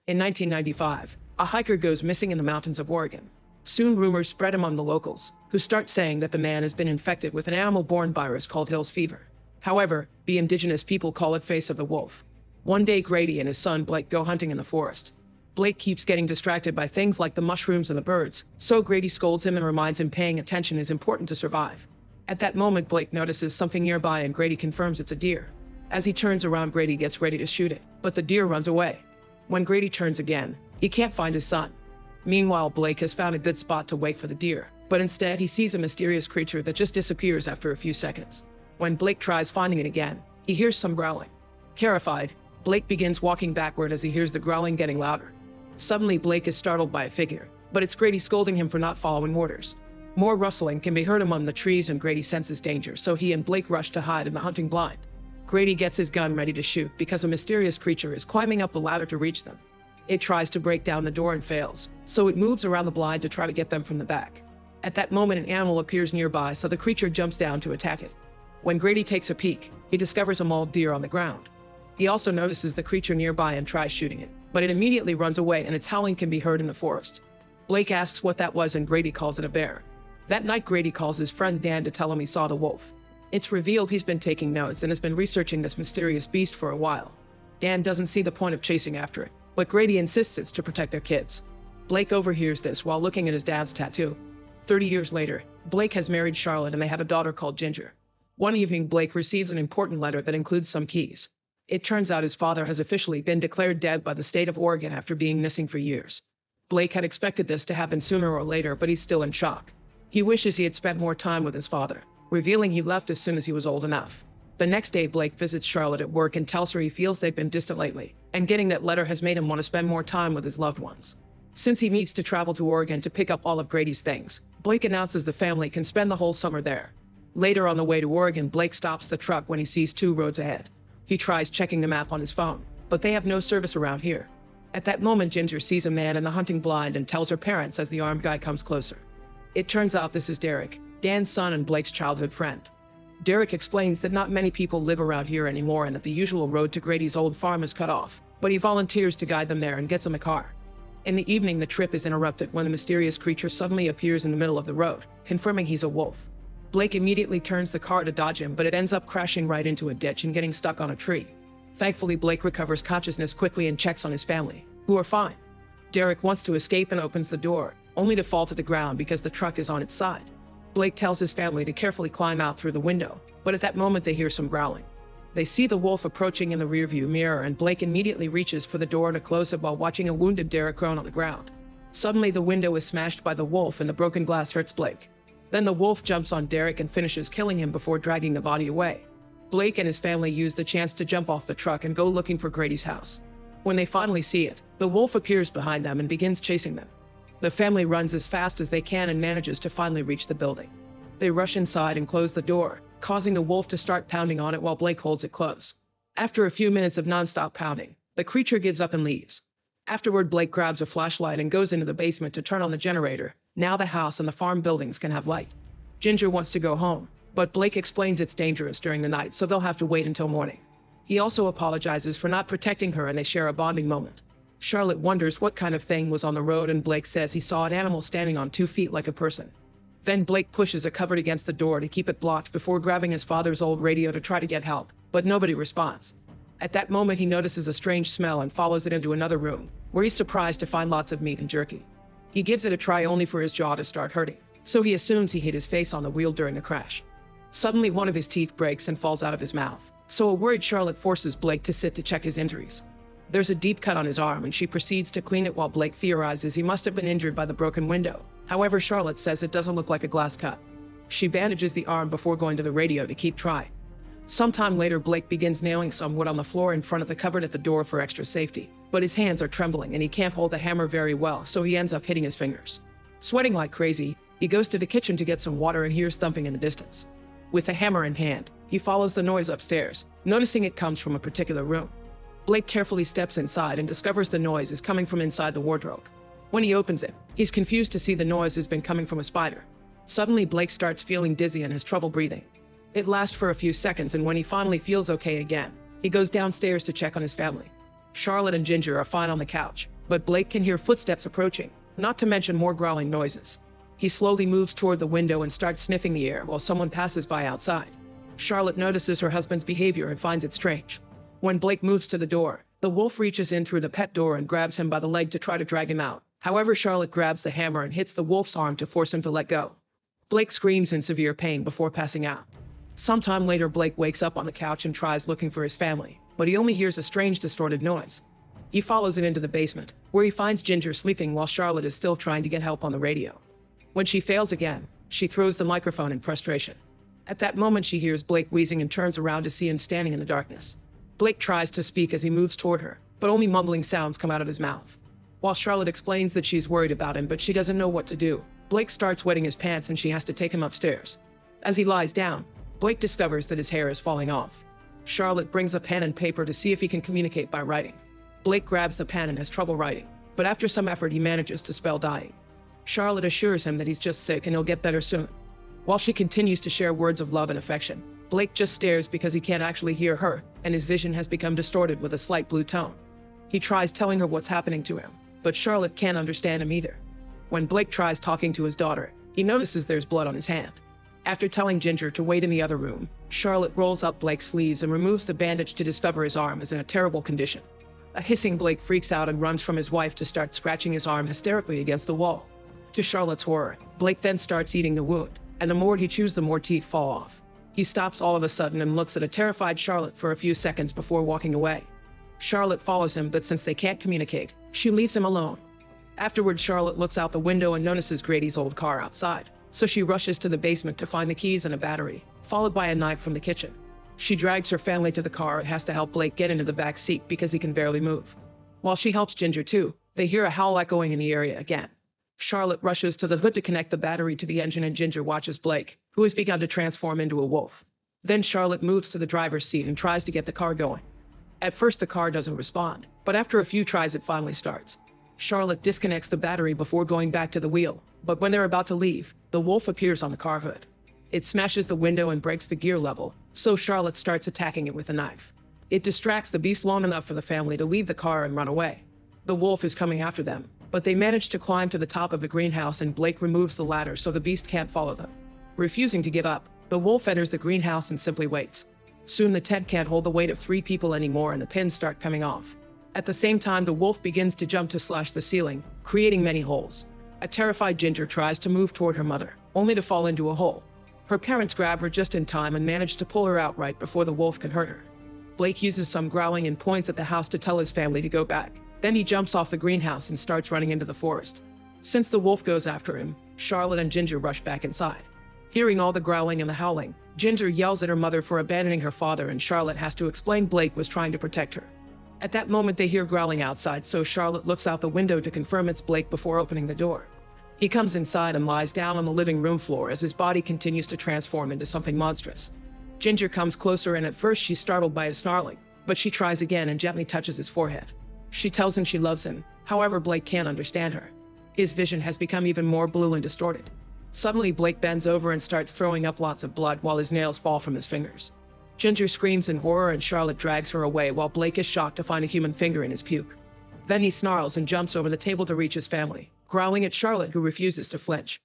In 1995, a hiker goes missing in the mountains of Oregon. Soon rumors spread among the locals, who start saying that the man has been infected with an animal-borne virus called Hill's fever. However, the indigenous people call it face of the wolf. One day Grady and his son Blake go hunting in the forest. Blake keeps getting distracted by things like the mushrooms and the birds, so Grady scolds him and reminds him paying attention is important to survive. At that moment Blake notices something nearby and Grady confirms it's a deer. As he turns around, Grady gets ready to shoot it, but the deer runs away. When Grady turns again, he can't find his son. Meanwhile, Blake has found a good spot to wait for the deer, but instead he sees a mysterious creature that just disappears after a few seconds. When Blake tries finding it again, he hears some growling. Terrified, Blake begins walking backward as he hears the growling getting louder. Suddenly Blake is startled by a figure, but it's Grady scolding him for not following orders. More rustling can be heard among the trees and Grady senses danger, so he and Blake rush to hide in the hunting blind. Grady gets his gun ready to shoot because a mysterious creature is climbing up the ladder to reach them. It tries to break down the door and fails, so it moves around the blind to try to get them from the back. At that moment an animal appears nearby, so the creature jumps down to attack it. When Grady takes a peek, he discovers a mauled deer on the ground. He also notices the creature nearby and tries shooting it, but it immediately runs away and its howling can be heard in the forest. Blake asks what that was and Grady calls it a bear. That night Grady calls his friend Dan to tell him he saw the wolf. It's revealed he's been taking notes and has been researching this mysterious beast for a while. Dan doesn't see the point of chasing after it, but Grady insists it's to protect their kids. Blake overhears this while looking at his dad's tattoo. 30 years later, Blake has married Charlotte and they have a daughter called Ginger. One evening Blake receives an important letter that includes some keys. It turns out his father has officially been declared dead by the state of Oregon after being missing for years. Blake had expected this to happen sooner or later, but he's still in shock. He wishes he had spent more time with his father, revealing he left as soon as he was old enough. The next day Blake visits Charlotte at work and tells her he feels they've been distant lately, and getting that letter has made him want to spend more time with his loved ones. Since he needs to travel to Oregon to pick up all of Grady's things, Blake announces the family can spend the whole summer there. Later on the way to Oregon, Blake stops the truck when he sees two roads ahead. He tries checking the map on his phone, but they have no service around here. At that moment Ginger sees a man in the hunting blind and tells her parents as the armed guy comes closer. It turns out this is Derek, Dan's son and Blake's childhood friend. Derek explains that not many people live around here anymore and that the usual road to Grady's old farm is cut off, but he volunteers to guide them there and gets them a car. In the evening the trip is interrupted when the mysterious creature suddenly appears in the middle of the road, confirming he's a wolf. Blake immediately turns the car to dodge him, but it ends up crashing right into a ditch and getting stuck on a tree. Thankfully Blake recovers consciousness quickly and checks on his family, who are fine. Derek wants to escape and opens the door, only to fall to the ground because the truck is on its side. Blake tells his family to carefully climb out through the window, but at that moment they hear some growling. They see the wolf approaching in the rearview mirror and Blake immediately reaches for the door to close it while watching a wounded Derek groan on the ground. Suddenly the window is smashed by the wolf and the broken glass hurts Blake. Then the wolf jumps on Derek and finishes killing him before dragging the body away. Blake and his family use the chance to jump off the truck and go looking for Grady's house. When they finally see it, the wolf appears behind them and begins chasing them. The family runs as fast as they can and manages to finally reach the building. They rush inside and close the door, causing the wolf to start pounding on it while Blake holds it close. After a few minutes of non-stop pounding, the creature gives up and leaves. Afterward, Blake grabs a flashlight and goes into the basement to turn on the generator. Now the house and the farm buildings can have light. Ginger wants to go home, but Blake explains it's dangerous during the night, so they'll have to wait until morning. He also apologizes for not protecting her and they share a bonding moment. Charlotte wonders what kind of thing was on the road and Blake says he saw an animal standing on 2 feet like a person. Then Blake pushes a cupboard against the door to keep it blocked before grabbing his father's old radio to try to get help, but nobody responds. At that moment he notices a strange smell and follows it into another room, where he's surprised to find lots of meat and jerky. He gives it a try only for his jaw to start hurting, so he assumes he hit his face on the wheel during the crash. Suddenly one of his teeth breaks and falls out of his mouth, so a worried Charlotte forces Blake to sit to check his injuries. There's a deep cut on his arm and she proceeds to clean it while Blake theorizes he must have been injured by the broken window. However, Charlotte says it doesn't look like a glass cut. She bandages the arm before going to the radio to keep trying. Sometime later Blake begins nailing some wood on the floor in front of the cupboard at the door for extra safety, but his hands are trembling and he can't hold the hammer very well, so he ends up hitting his fingers. Sweating like crazy, he goes to the kitchen to get some water and hears thumping in the distance. With the hammer in hand, he follows the noise upstairs, noticing it comes from a particular room. Blake carefully steps inside and discovers the noise is coming from inside the wardrobe. When he opens it, he's confused to see the noise has been coming from a spider. Suddenly Blake starts feeling dizzy and has trouble breathing. It lasts for a few seconds, and when he finally feels okay again, he goes downstairs to check on his family. Charlotte and Ginger are fine on the couch. but Blake can hear footsteps approaching, not to mention more growling noises. He slowly moves toward the window and starts sniffing the air while someone passes by outside. Charlotte notices her husband's behavior and finds it strange. When Blake moves to the door, the wolf reaches in through the pet door and grabs him by the leg to try to drag him out. However, Charlotte grabs the hammer and hits the wolf's arm to force him to let go. Blake screams in severe pain before passing out. Sometime later, Blake wakes up on the couch and tries looking for his family, but he only hears a strange distorted noise. He follows it into the basement, where he finds Ginger sleeping while Charlotte is still trying to get help on the radio. When she fails again, she throws the microphone in frustration. At that moment, she hears Blake wheezing and turns around to see him standing in the darkness. Blake tries to speak as he moves toward her, but only mumbling sounds come out of his mouth. While Charlotte explains that she's worried about him but she doesn't know what to do, Blake starts wetting his pants and she has to take him upstairs. As he lies down, Blake discovers that his hair is falling off. Charlotte brings a pen and paper to see if he can communicate by writing. Blake grabs the pen and has trouble writing, but after some effort he manages to spell dying. Charlotte assures him that he's just sick and he'll get better soon. While she continues to share words of love and affection, Blake just stares because he can't actually hear her, and his vision has become distorted with a slight blue tone. He tries telling her what's happening to him, but Charlotte can't understand him either. When Blake tries talking to his daughter, he notices there's blood on his hand. After telling Ginger to wait in the other room, Charlotte rolls up Blake's sleeves and removes the bandage to discover his arm is in a terrible condition. A hissing Blake freaks out and runs from his wife to start scratching his arm hysterically against the wall. To Charlotte's horror, Blake then starts eating the wound, and the more he chews, the more teeth fall off. He stops all of a sudden and looks at a terrified Charlotte for a few seconds before walking away. Charlotte follows him, but since they can't communicate, she leaves him alone. Afterward, Charlotte looks out the window and notices Grady's old car outside, so she rushes to the basement to find the keys and a battery, followed by a knife from the kitchen. She drags her family to the car and has to help Blake get into the back seat because he can barely move. While she helps Ginger too, they hear a howl echoing in the area again. Charlotte rushes to the hood to connect the battery to the engine and Ginger watches Blake, who has begun to transform into a wolf. Then Charlotte moves to the driver's seat and tries to get the car going. At first the car doesn't respond, but after a few tries it finally starts. Charlotte disconnects the battery before going back to the wheel, but when they're about to leave, the wolf appears on the car hood. It smashes the window and breaks the gear level, so Charlotte starts attacking it with a knife. It distracts the beast long enough for the family to leave the car and run away. The wolf is coming after them, but they manage to climb to the top of the greenhouse and Blake removes the ladder so the beast can't follow them. Refusing to give up, the wolf enters the greenhouse and simply waits. Soon the tent can't hold the weight of 3 people anymore and the pins start coming off. At the same time, the wolf begins to jump to slash the ceiling, creating many holes. A terrified Ginger tries to move toward her mother, only to fall into a hole. Her parents grab her just in time and manage to pull her out right before the wolf can hurt her. Blake uses some growling and points at the house to tell his family to go back. Then he jumps off the greenhouse and starts running into the forest. Since the wolf goes after him, Charlotte and Ginger rush back inside. Hearing all the growling and the howling, Ginger yells at her mother for abandoning her father and Charlotte has to explain Blake was trying to protect her. At that moment they hear growling outside, so Charlotte looks out the window to confirm it's Blake before opening the door. He comes inside and lies down on the living room floor as his body continues to transform into something monstrous. Ginger comes closer and at first she's startled by his snarling, but she tries again and gently touches his forehead. She tells him she loves him, however Blake can't understand her. His vision has become even more blue and distorted. Suddenly Blake bends over and starts throwing up lots of blood while his nails fall from his fingers. Ginger screams in horror and Charlotte drags her away while Blake is shocked to find a human finger in his puke. Then he snarls and jumps over the table to reach his family, growling at Charlotte who refuses to flinch.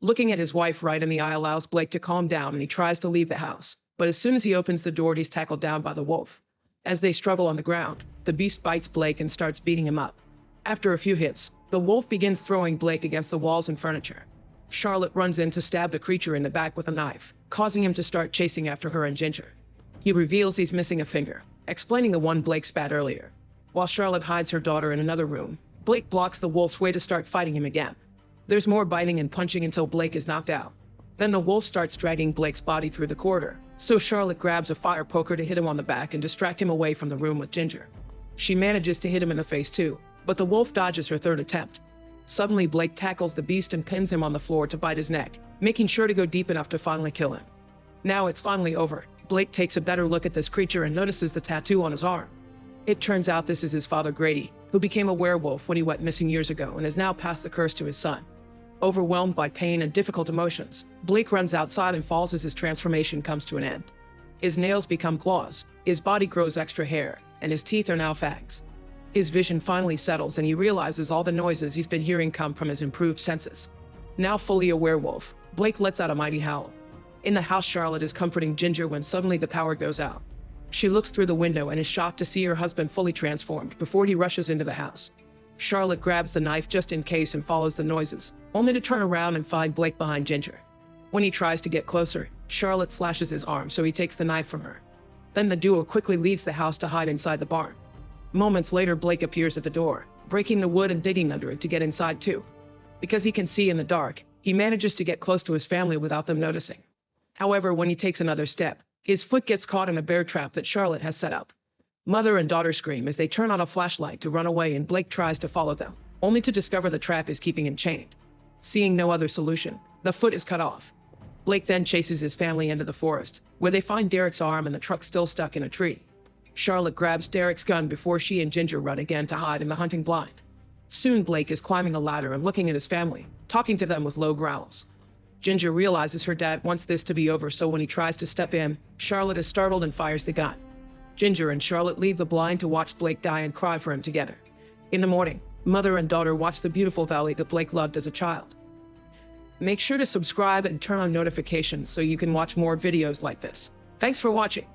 Looking at his wife right in the eye allows Blake to calm down and he tries to leave the house, but as soon as he opens the door he's tackled down by the wolf. As they struggle on the ground, the beast bites Blake and starts beating him up. After a few hits, the wolf begins throwing Blake against the walls and furniture. Charlotte runs in to stab the creature in the back with a knife, causing him to start chasing after her and Ginger. He reveals he's missing a finger, explaining the one Blake spat earlier. While Charlotte hides her daughter in another room, Blake blocks the wolf's way to start fighting him again. There's more biting and punching until Blake is knocked out. Then the wolf starts dragging Blake's body through the corridor, so Charlotte grabs a fire poker to hit him on the back and distract him away from the room with Ginger. She manages to hit him in the face too, but the wolf dodges her third attempt. Suddenly Blake tackles the beast and pins him on the floor to bite his neck, making sure to go deep enough to finally kill him. Now it's finally over. Blake takes a better look at this creature and notices the tattoo on his arm. It turns out this is his father Grady, who became a werewolf when he went missing years ago and has now passed the curse to his son. Overwhelmed by pain and difficult emotions, Blake runs outside and falls as his transformation comes to an end. His nails become claws, his body grows extra hair, and his teeth are now fangs. His vision finally settles and he realizes all the noises he's been hearing come from his improved senses. Now fully a werewolf, Blake lets out a mighty howl. In the house, Charlotte is comforting Ginger when suddenly the power goes out. She looks through the window and is shocked to see her husband fully transformed before he rushes into the house. Charlotte grabs the knife just in case and follows the noises, only to turn around and find Blake behind Ginger. When he tries to get closer, Charlotte slashes his arm, so he takes the knife from her. Then the duo quickly leaves the house to hide inside the barn. Moments later, Blake appears at the door, breaking the wood and digging under it to get inside too. Because he can see in the dark, he manages to get close to his family without them noticing. However, when he takes another step, his foot gets caught in a bear trap that Charlotte has set up. Mother and daughter scream as they turn on a flashlight to run away, and Blake tries to follow them, only to discover the trap is keeping him chained. Seeing no other solution, the foot is cut off. Blake then chases his family into the forest, where they find Derek's arm and the truck still stuck in a tree. Charlotte grabs Derek's gun before she and Ginger run again to hide in the hunting blind. Soon Blake is climbing a ladder and looking at his family, talking to them with low growls. Ginger realizes her dad wants this to be over, so when he tries to step in, Charlotte is startled and fires the gun. Ginger and Charlotte leave the blind to watch Blake die and cry for him together. In the morning, mother and daughter watch the beautiful valley that Blake loved as a child. Make sure to subscribe and turn on notifications so you can watch more videos like this. Thanks for watching.